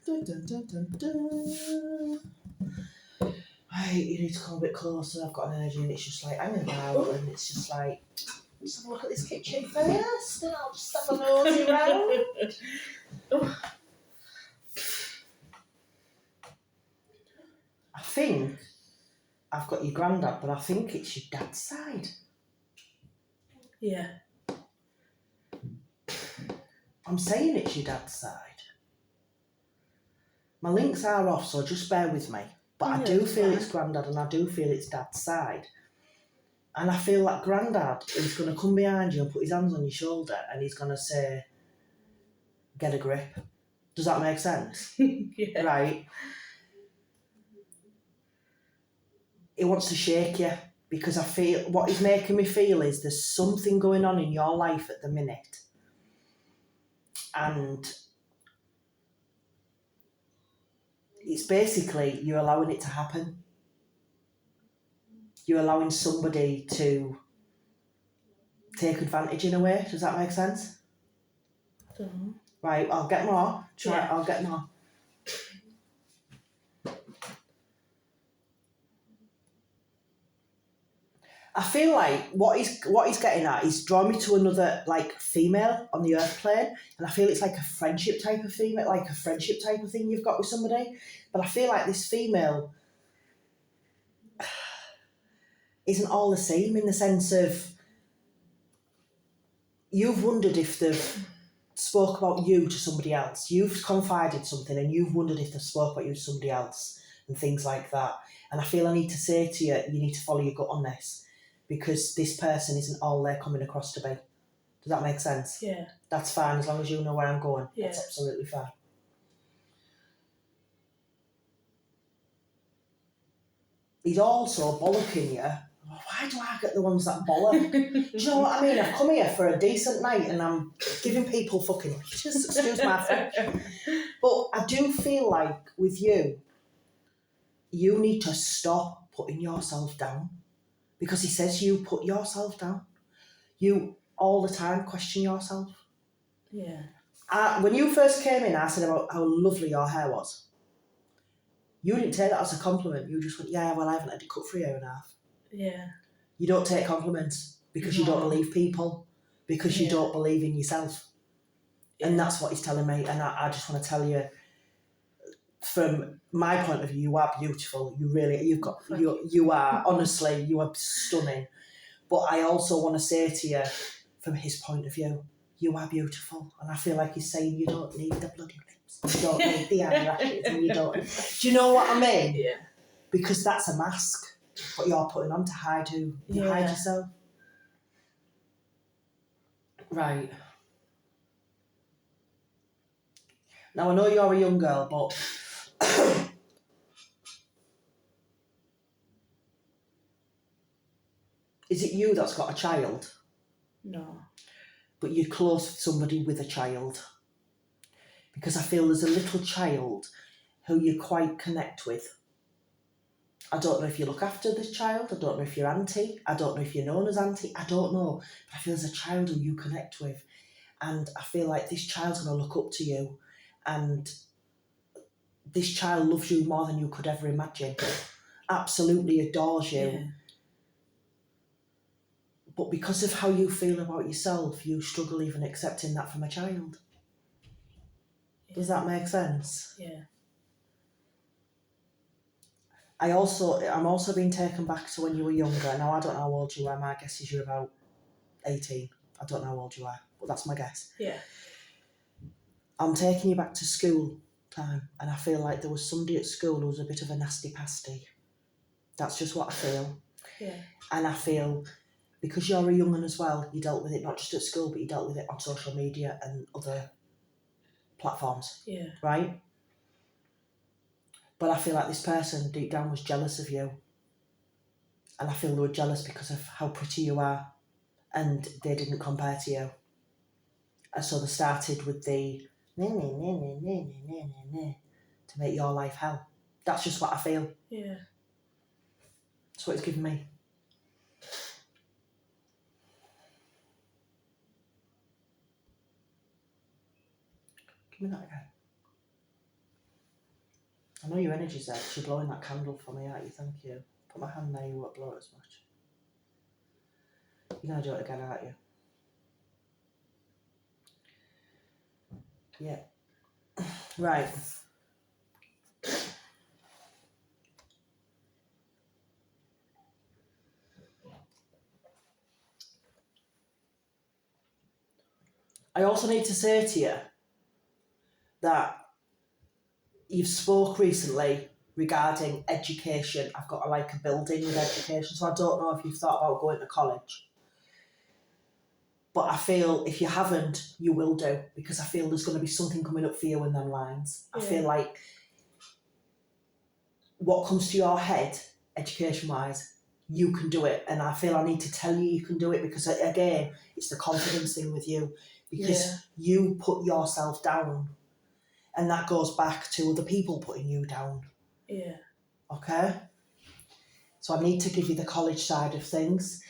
Dun, dun, dun, dun, dun. Right, you need to come a bit closer. I've got an energy and it's just like hanging about and it's just like, let's have a look at this kitchen first and I'll just have a nosy round. I think I've got your granddad, but I think it's your dad's side. Yeah. I'm saying it's your dad's side. My links are off, so just bear with me. But I do feel it's granddad and I do feel it's dad's side. And I feel like granddad is going to come behind you and put his hands on your shoulder and he's going to say, get a grip. Does that make sense? Yeah. Right. He wants to shake you because I feel what he's making me feel is there's something going on in your life at the minute. And it's basically you're allowing it to happen. You're allowing somebody to take advantage in a way. Does that make sense? I don't know. Right, I'll get more. Yeah. I'll get more. I feel like what he's getting at is drawing me to another like female on the earth plane, and I feel it's like a friendship type of female, like a friendship type of thing you've got with somebody. But I feel like this female isn't all the same in the sense of you've wondered if they've spoke about you to somebody else. You've confided something and you've wondered if they've spoke about you to somebody else and things like that. And I feel I need to say to you, you need to follow your gut on this because this person isn't all they're coming across to be. Does that make sense? Yeah. That's fine as long as you know where I'm going. Yeah. That's absolutely fine. He's also bollocking you. Why do I get the ones that bollock? Do you know what I mean? I've come here for a decent night and I'm giving people fucking lectures, excuse my French. But I do feel like with you, you need to stop putting yourself down. Because he says you put yourself down. You all the time question yourself. Yeah. When you first came in, I said about how lovely your hair was. You didn't take that as a compliment. You just went, yeah, well, I haven't had it cut for a year and a half. Yeah. You don't take compliments because you don't believe people, because you don't believe in yourself. And that's what he's telling me. And I just want to tell you, from my point of view, you are beautiful. You are, honestly, you are stunning. But I also want to say to you, from his point of view, you are beautiful. And I feel like he's saying you don't need the bloody lips. You don't need the eyelashes. And you don't. Do you know what I mean? Yeah. Because that's a mask. What you're putting on to hide who you hide yourself. Right. Now I know you're a young girl, but is it you that's got a child? No. But you're close with somebody with a child? Because I feel there's a little child who you quite connect with. I don't know if you look after this child. I don't know if you're auntie. I don't know if you're known as auntie. I don't know. But I feel there's a child who you connect with. And I feel like this child's going to look up to you. And this child loves you more than you could ever imagine. Absolutely adores you. Yeah. But because of how you feel about yourself, you struggle even accepting that from a child. Does that make sense? Yeah. I'm also being taken back to when you were younger. Now, I don't know how old you are. My guess is you're about 18. I don't know how old you are, but that's my guess. Yeah. I'm taking you back to school time, and I feel like there was somebody at school who was a bit of a nasty pasty. That's just what I feel. Yeah. And I feel, because you're a young one as well, you dealt with it not just at school, but you dealt with it on social media and other platforms. Yeah. Right? But I feel like this person deep down was jealous of you. And I feel they were jealous because of how pretty you are. And they didn't compare to you. And so they started with the to make your life hell. That's just what I feel. Yeah. That's what it's given me. Give me that again. I know your energy's there. You're blowing that candle for me, aren't you? Thank you. Put my hand there, you won't blow it as much. You're going to do it again, aren't you? Yeah. Right. I also need to say to you that you've spoke recently regarding education. I've got a building with education, so I don't know if you've thought about going to college. But I feel if you haven't, you will do, because I feel there's going to be something coming up for you in them lines. I feel like what comes to your head, education-wise, you can do it. And I feel I need to tell you you can do it, because, again, it's the confidence thing with you. Because you put yourself down. And that goes back to other people putting you down. Yeah. Okay? So I need to give you the college side of things.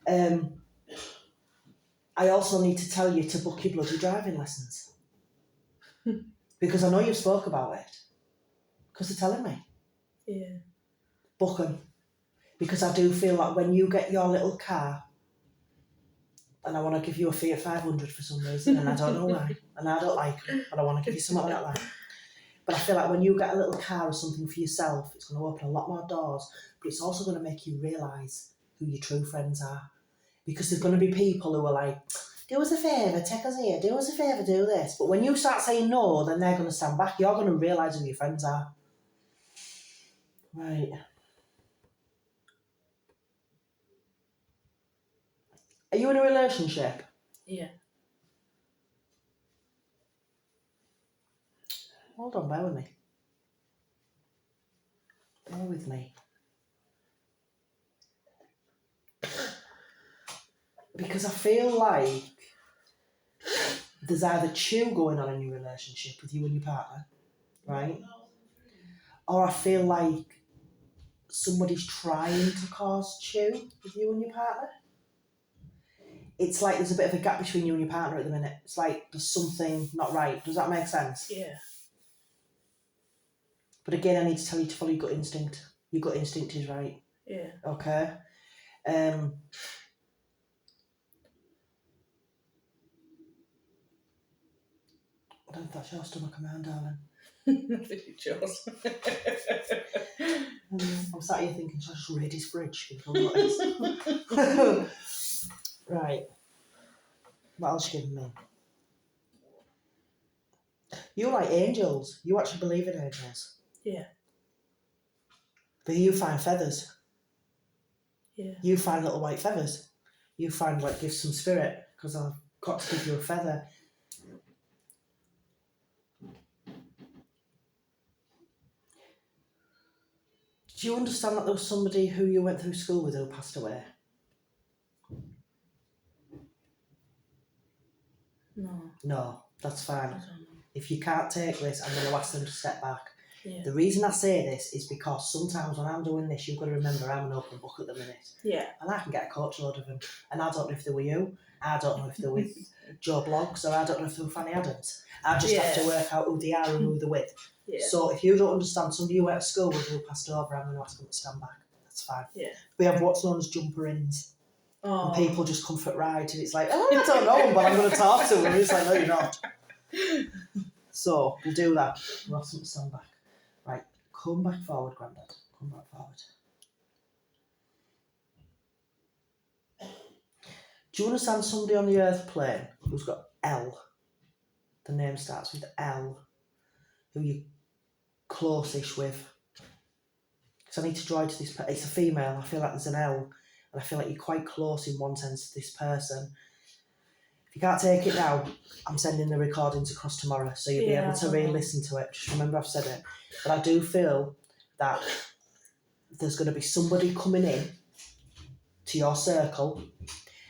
I also need to tell you to book your bloody driving lessons. Because I know you've spoke about it. Because they're telling me. Yeah. Book them. Because I do feel like when you get your little car, and I want to give you a Fiat 500 for some reason, and I don't know why, and I don't like them, but I want to give you something like that. But I feel like when you get a little car or something for yourself, it's going to open a lot more doors, but it's also going to make you realise who your true friends are. Because there's going to be people who are like, do us a favour, take us here, do us a favour, do this. But when you start saying no, then they're going to stand back. You're going to realise who your friends are. Right. Are you in a relationship? Yeah. Hold on, bear with me. Bear with me. Because I feel like there's either chew going on in your relationship with you and your partner, right? Or I feel like somebody's trying to cause chew with you and your partner. It's like there's a bit of a gap between you and your partner at the minute. It's like there's something not right. Does that make sense? Yeah. But again, I need to tell you to follow your gut instinct. Your gut instinct is right. Yeah. Okay? I don't think that's your stomach command, darling. I think it's yours. I'm sat here thinking, should I just raid his fridge? Right. What else you giving me? You like angels. You actually believe in angels. Yeah. But you find feathers. Yeah. You find little white feathers. You find gifts from spirit, because I've got to give you a feather. Do you understand that there was somebody who you went through school with who passed away? No. No, that's fine. I don't know. If you can't take this, I'm going to ask them to step back. Yeah. The reason I say this is because sometimes when I'm doing this, you've got to remember I'm an open book at the minute. Yeah. And I can get a coach load of them. And I don't know if they're with you. I don't know if they're with Joe Bloggs, or I don't know if they're with Fanny Adams. I just have to work out who they are and who they're with. Yeah. So if you don't understand somebody you went to school with who passed over, I'm going to ask them to stand back. That's fine. Yeah. We have what's known as jumper ins. Oh. And people just come for ride, and it's like, oh, I don't know them, but I'm going to talk to them. And it's like, no, you're not. So we'll do that. We'll ask them to stand back. Right, come back forward, Grandad. Come back forward. Do you understand somebody on the earth plane who's got L? The name starts with L. Who you're close-ish with? Because I need to draw to this. It's a female. I feel like there's an L. And I feel like you're quite close in one sense to this person. If you can't take it now, I'm sending the recordings across tomorrow, so you'll be able to re-listen to it. Just remember I've said it. But I do feel that there's going to be somebody coming in to your circle,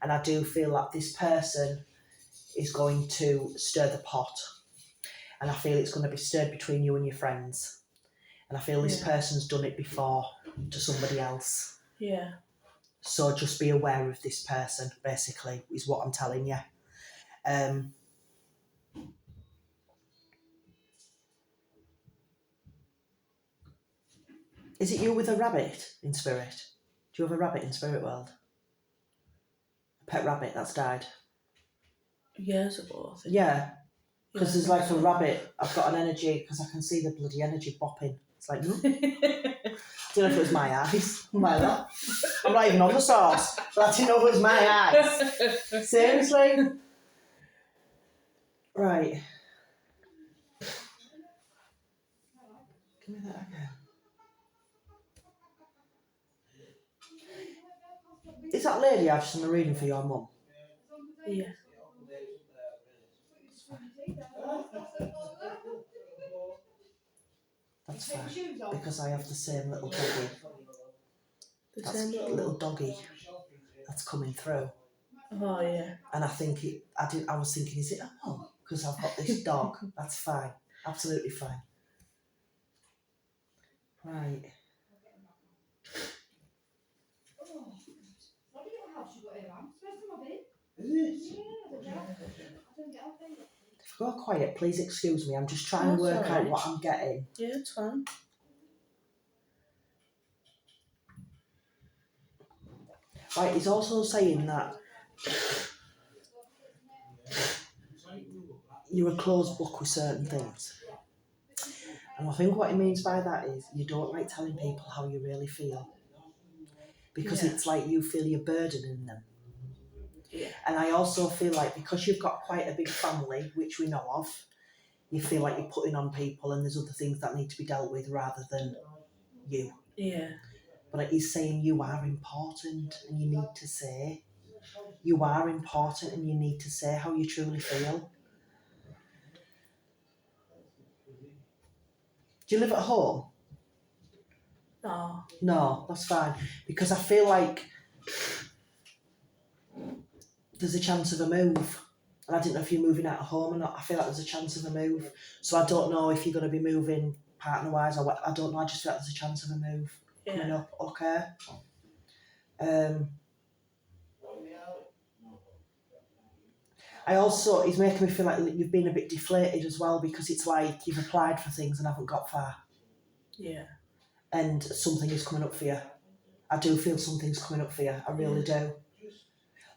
and I do feel like this person is going to stir the pot. And I feel it's going to be stirred between you and your friends. And I feel this person's done it before to somebody else. Yeah. So just be aware of this person, basically, is what I'm telling you. Is it you with a rabbit in spirit? Do you have a rabbit in spirit world? A pet rabbit that's died? Years ago, I think. Yeah, because Yeah, there's like a rabbit. I've got an energy because I can see the bloody energy bopping. It's like, I don't know if it was my eyes. I'm like that. I'm not even on the sauce, but I didn't know it was my eyes. Seriously? Right. Give me that again. Is that lady I've just done a reading for your mum? Yeah. That's fine, because I have the same little doggy. The That's same little doggy that's coming through. Oh, yeah. And I think I was thinking, is it a mum? Because I've got this dog. That's fine. Absolutely fine. Right. If I go quiet, please excuse me. I'm just trying to work out what I'm getting. Yeah, it's fine. Right, he's also saying that you're a closed book with certain things. And I think what he means by that is you don't like telling people how you really feel. Because it's like you feel you're burdening them. Yeah. And I also feel like because you've got quite a big family, which we know of, you feel like you're putting on people and there's other things that need to be dealt with rather than you. Yeah. But he's saying you are important and you need to say. You are important and you need to say how you truly feel. Do you live at home? No. No, that's fine. Because I feel like there's a chance of a move. And I didn't know if you're moving out of home or not. I feel like there's a chance of a move. So I don't know if you're going to be moving partner-wise or what. I don't know. I just feel like there's a chance of a move coming up. Okay. I also, he's making me feel like you've been a bit deflated as well because it's like you've applied for things and haven't got far. Yeah. And something is coming up for you. I do feel something's coming up for you. I really do.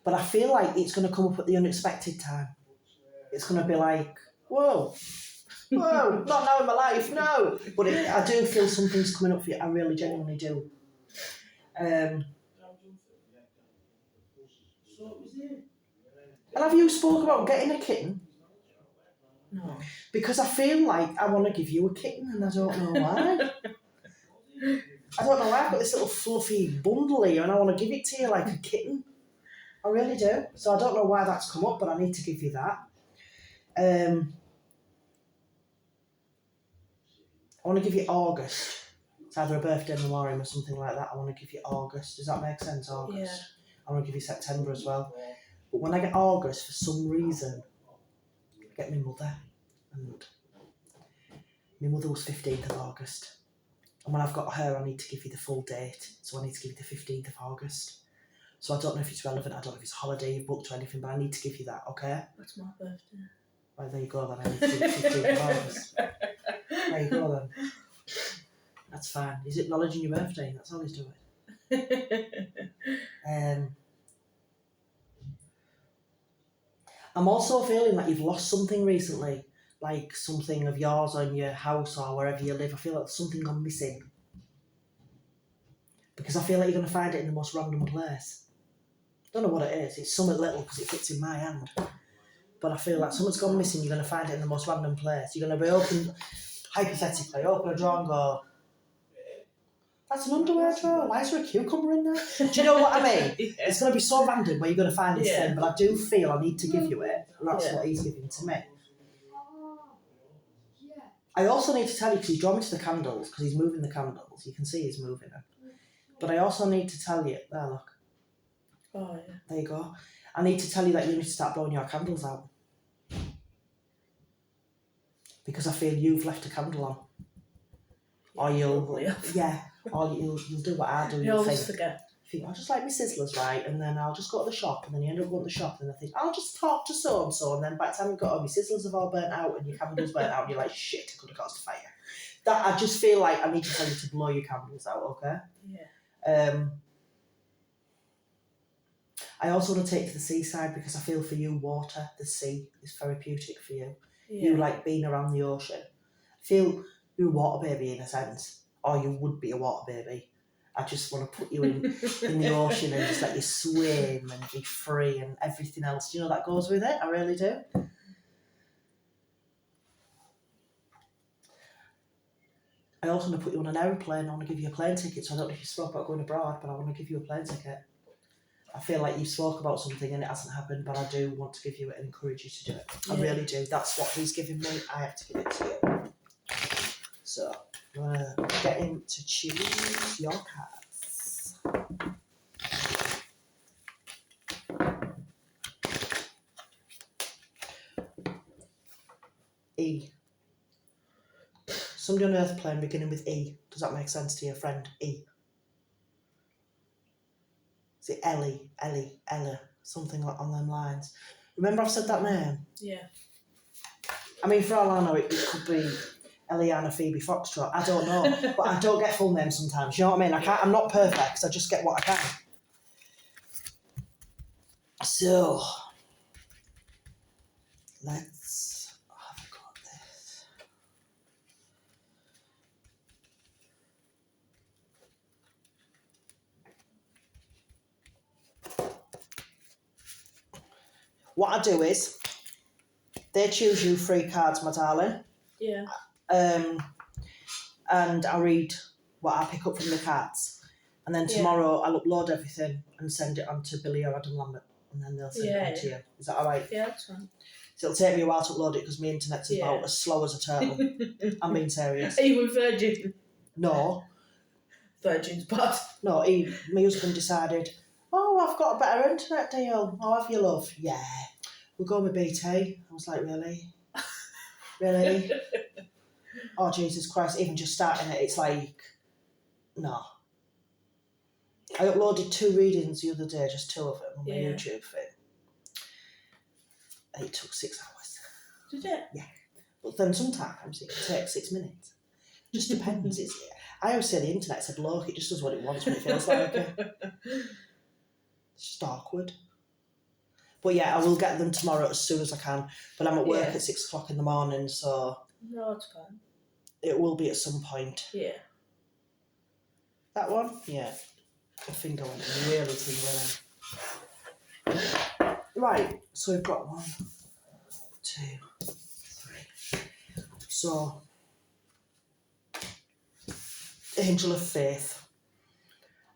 But I feel like it's going to come up at the unexpected time. It's going to be like, whoa, not now in my life, no. But I do feel something's coming up for you. I really genuinely do. And have you spoke about getting a kitten? No. Because I feel like I want to give you a kitten and I don't know why. I don't know why. I've got this little fluffy bundle here and I want to give it to you like a kitten. I really do. So I don't know why that's come up, but I need to give you that. I want to give you August. It's either a birthday memoriam or something like that. I want to give you August. Does that make sense, August? Yeah. I want to give you September as well. But when I get August, for some reason, I get my mother. And my mother was 15th of August. And when I've got her, I need to give you the full date. So I need to give you the 15th of August. So I don't know if it's relevant. I don't know if it's a holiday you've booked or anything, but I need to give you that, okay? That's my birthday. Right, there you go then. I need to give you 15th of August. There you go then. That's fine. He's acknowledging your birthday. That's all he's doing. I'm also feeling like you've lost something recently, like something of yours on your house or wherever you live. I feel like something gone missing. Because I feel like you're going to find it in the most random place. Don't know what it is. It's something little because it fits in my hand. But I feel like something's gone missing. You're going to find it in the most random place. You're going to be hypothetically, open a drawer and go, that's an underwear drawer. Why is there a cucumber in there? Do you know what I mean? Yeah. It's going to be so random where you're going to find this thing, but I do feel I need to give you it. And that's Yeah. what he's giving to me. I also need to tell you, because he's drawn me to the candles, because he's moving the candles. You can see he's moving them. But I also need to tell you, there, look. Oh, yeah. There you go. I need to tell you that you need to start blowing your candles out. Because I feel you've left a candle on. Or you'll, or you'll do what I do. You always forget. You think, I'll just like my sizzlers, right? And then I'll just go to the shop, and then you end up going to the shop, and I think, I'll just talk to so-and-so, and then by the time you got home, your sizzlers have all burnt out, and your candles burnt out, and you're like, shit, I could have got us to fire. That I just feel like I need to tell you to blow your candles out, okay? Yeah. I also want to take you to the seaside because I feel for you, water, the sea is therapeutic for you. Yeah. You like being around the ocean. I feel you're a water baby in a sense, or you would be a water baby. I just want to put you in the ocean and just let you swim and be free and everything else. Do you know that goes with it? I really do. I also want to put you on an aeroplane. I want to give you a plane ticket. So I don't know if you spoke about going abroad, but I want to give you a plane ticket. I feel like you spoke about something and it hasn't happened, but I do want to give you it and encourage you to do it. I really do. That's what he's giving me. I have to give it to you. So I'm going to get him to choose your cards. E. Somebody on Earth plane beginning with E. Does that make sense to your friend? E. Is it Ellie, Ella, something like on them lines? Remember I've said that name? Yeah. I mean, for all I know, it could be Eliana Phoebe Foxtrot. I don't know, but I don't get full names sometimes. You know what I mean? I'm not perfect. I just get what I can. So let's have a go at this. What I do is, they choose you 3 cards, my darling. Yeah. And I read what I pick up from the cards. And then tomorrow I'll upload everything and send it on to Billy or Adam Lambert. And then they'll send it on to you. Is that alright? Yeah, that's fine. So it'll take me a while to upload it because my internet's about as slow as a turtle. I'm being serious. Are you with Virgin? No. Virgin's bad. No, my husband decided, oh, I've got a better internet deal. Oh, have you, love? Yeah. We'll go with BT. I was like, really? Really? Oh, Jesus Christ. Even just starting it, it's like, no. I uploaded 2 readings the other day, just 2 of them on my YouTube thing. And it took 6 hours. Did it? Yeah. But then sometimes it can take 6 minutes. Just depends. I always say the internet's a bloke, it just does what it wants when it feels like it. It's just awkward. But yeah, I will get them tomorrow as soon as I can. But I'm at work at 6 o'clock in the morning, so no, it's fine. It will be at some point. Yeah. That one? Yeah. My finger went really tingling. Right, so we've got 1, 2, 3. So, Angel of Faith.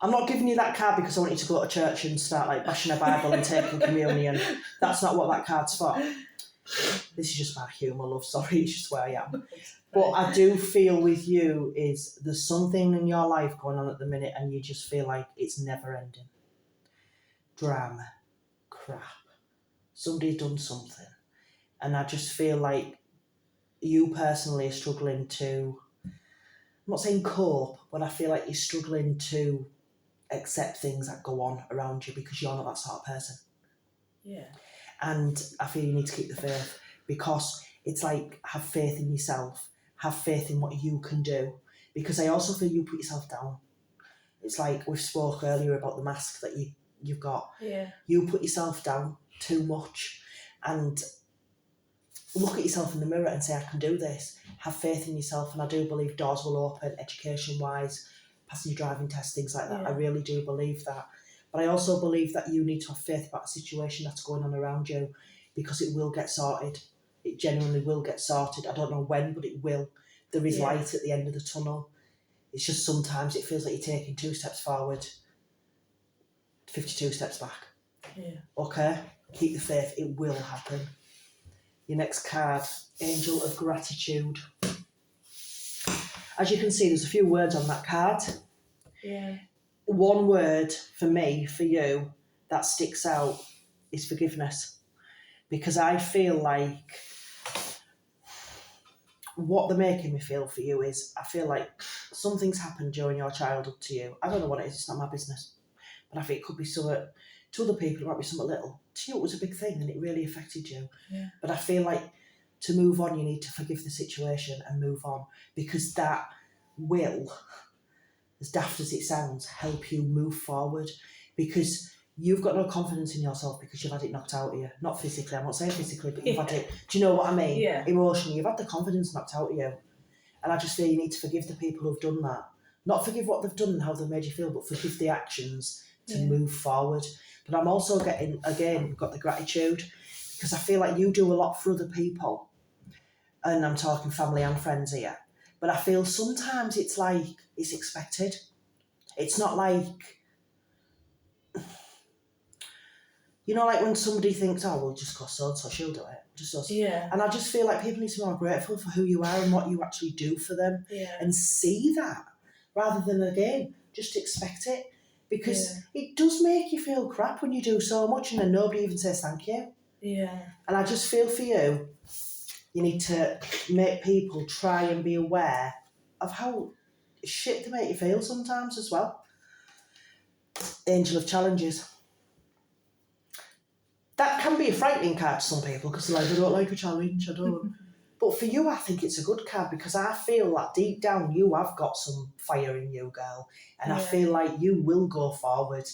I'm not giving you that card because I want you to go to church and start like bashing a Bible and taking communion. That's not what that card's for. This is just my humour, love. Sorry, it's just where I am. But I do feel with you is there's something in your life going on at the minute and you just feel like it's never ending. Drama. Crap. Somebody's done something. And I just feel like you personally are struggling to, I'm not saying cope, but I feel like you're struggling to accept things that go on around you because you're not that sort of person. Yeah. And I feel you need to keep the faith because it's like have faith in yourself, have faith in what you can do. Because I also feel you put yourself down. It's like we spoke earlier about the mask that you've got. Yeah. You put yourself down too much and look at yourself in the mirror and say, I can do this. Have faith in yourself, and I do believe doors will open education-wise, passing your driving test, things like that. Yeah. I really do believe that. But I also believe that you need to have faith about a situation that's going on around you because it will get sorted. It genuinely will get sorted. I don't know when, but it will. There is light at the end of the tunnel. It's just sometimes it feels like you're taking 2 steps forward, 52 steps back. Yeah. Okay? Keep the faith. It will happen. Your next card, Angel of Gratitude. As you can see, there's a few words on that card. Yeah. One word for me, for you, that sticks out is forgiveness. Because I feel like what they're making me feel for you is I feel like something's happened during your childhood to you. I don't know what it is, it's not my business. But I think it could be something, to other people it might be something little. To you it was a big thing and it really affected you. Yeah. But I feel like to move on, you need to forgive the situation and move on, because that will, as daft as it sounds, help you move forward, because you've got no confidence in yourself because you've had it knocked out of you. Not physically, I'm not saying physically, but you've had it, do you know what I mean? Yeah. Emotionally, you've had the confidence knocked out of you. And I just feel you need to forgive the people who've done that. Not forgive what they've done and how they've made you feel, but forgive the actions to move forward. But I'm also getting, again, got the gratitude, because I feel like you do a lot for other people. And I'm talking family and friends here. But I feel sometimes it's like it's expected. It's not like, you know, like when somebody thinks, oh, we'll just go so she'll do it. Just so. Yeah. And I just feel like people need to be more grateful for who you are and what you actually do for them, Yeah. and see that, rather than, again, just expect it. Because it does make you feel crap when you do so much and then nobody even says thank you. Yeah. And I just feel for you, you need to make people try and be aware of how shit they make you feel sometimes as well. Angel of Challenges. That can be a frightening card to some people because they're like, I don't like a challenge, I don't. But for you, I think it's a good card, because I feel that deep down you have got some fire in you, girl. And I feel like you will go forward.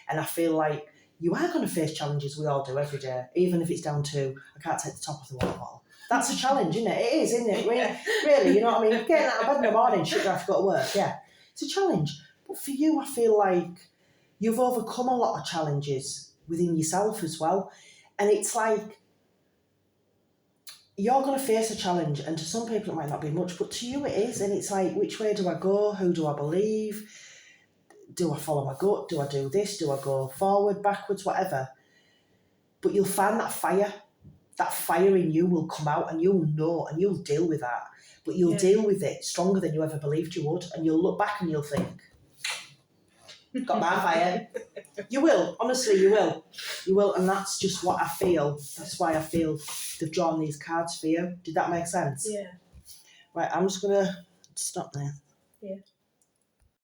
And I feel like you are going to face challenges, we all do every day, even if it's down to, I can't take the top of the water bottle. That's a challenge, isn't it? It is, isn't it? I mean, really, you know what I mean? Getting out of bed in the morning, shit, I have to go to work, yeah. It's a challenge. But for you, I feel like you've overcome a lot of challenges within yourself as well. And it's like, you're going to face a challenge, and to some people it might not be much, but to you it is. And it's like, which way do I go? Who do I believe? Do I follow my gut? Do I do this? Do I go forward, backwards, whatever? But you'll find that fire. That fire in you will come out, and you'll know, and you'll deal with that. But you'll deal with it stronger than you ever believed you would. And you'll look back and you'll think, got my fire. You will, honestly, you will. You will, and that's just what I feel. That's why I feel they've drawn these cards for you. Did that make sense? Yeah. Right, I'm just going to stop there. Yeah.